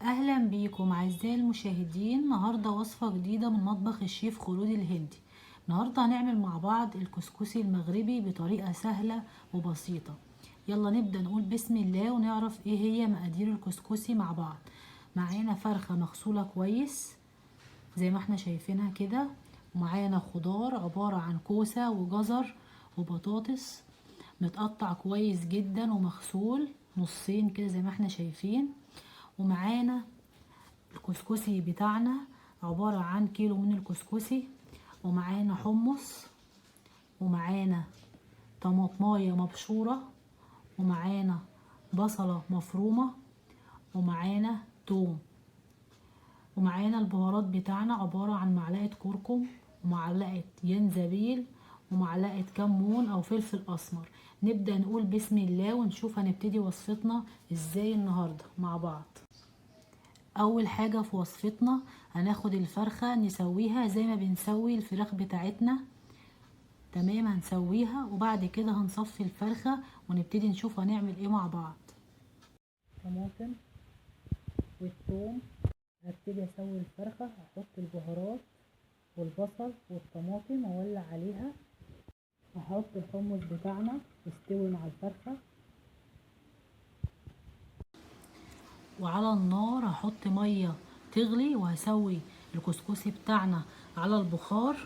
اهلا بيكم اعزائي المشاهدين. النهارده وصفه جديده من مطبخ الشيف خلود الهندي. النهارده هنعمل مع بعض الكسكسي المغربي بطريقه سهله وبسيطه. يلا نبدا نقول بسم الله ونعرف ايه هي مقادير الكسكسي مع بعض. معانا فرخه مغسوله كويس زي ما احنا شايفينها كده، ومعانا خضار عباره عن كوسه وجزر وبطاطس متقطع كويس جدا ومغسول نصين كده زي ما احنا شايفين. ومعانا الكسكسي بتاعنا عبارة عن كيلو من الكسكسي، ومعانا حمص، ومعانا طماطماية مبشورة، ومعانا بصلة مفرومة، ومعانا توم، ومعانا البهارات بتاعنا عبارة عن معلقة كركم ومعلقة ينزبيل ومعلقة كمون او فلفل اسمر. نبدأ نقول بسم الله ونشوف هنبتدي وصفتنا ازاي النهاردة مع بعض. اول حاجة في وصفتنا هناخد الفرخة نسويها زي ما بنسوي الفراخ بتاعتنا، تمام. هنسويها وبعد كده هنصفي الفرخة ونبتدي نشوف هنعمل ايه مع بعض. طماطم والثوم، هبتدي اسوي الفرخة، هحط البهارات والبصل والطماطم واولع عليها، هحط الحمص بتاعنا يستوي مع الفرخة، وعلى النار هحط ميه تغلي وهسوي الكسكسي بتاعنا على البخار،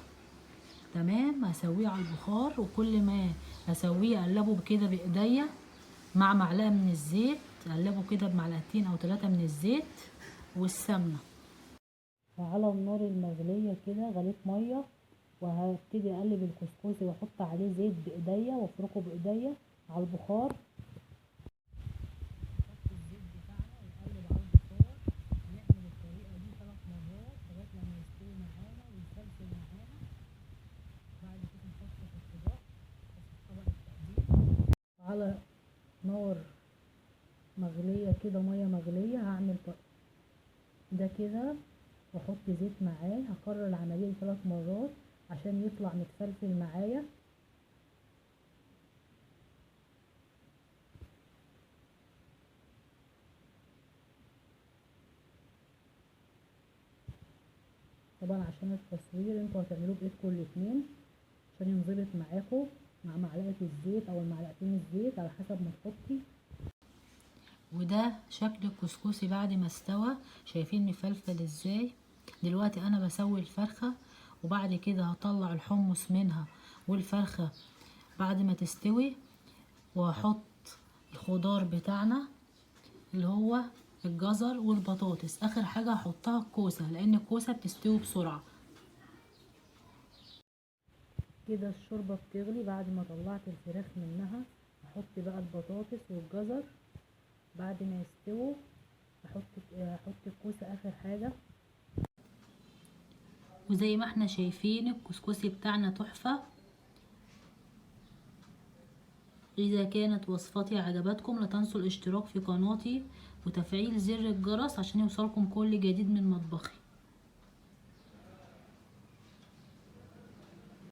تمام. هسويه على البخار وكل ما هسويه اقلبه كده بايديا مع معلقه من الزيت، اقلبه كده بمعلقتين او 3 من الزيت والسمنه. وعلى النار المغليه كده غليت ميه، وهبتدي اقلب الكسكسي واحط عليه زيت بايديا وافركه بايديا على البخار. على نار مغلية كده، مية مغلية، هعمل ده كده واحط زيت معاه، هكرر العملية 3 مرات عشان يطلع متفلفل معايا. طبعا عشان التصوير انتوا هتعملوه بايدكم الاتنين عشان ينظبط معاكم مع معلقة الزيت او المعلقتين الزيت على حسب ما تحطي. وده شكل الكسكسي بعد ما استوى، شايفين مفلفل ازاي. دلوقتي انا بسوي الفرخة وبعد كده هطلع الحمص منها والفرخة بعد ما تستوي، وهحط الخضار بتاعنا اللي هو الجزر والبطاطس. اخر حاجة هحطها الكوسة لان الكوسة بتستوي بسرعة. كده الشوربة بتغلي، بعد ما طلعت الفراخ منها هحط بقى البطاطس والجزر بعد ما يستووا، احط الكوسة اخر حاجة. وزي ما احنا شايفين الكسكسي بتاعنا تحفة. اذا كانت وصفتي عجبتكم لا تنسوا الاشتراك في قناتي وتفعيل زر الجرس عشان يوصلكم كل جديد من مطبخي.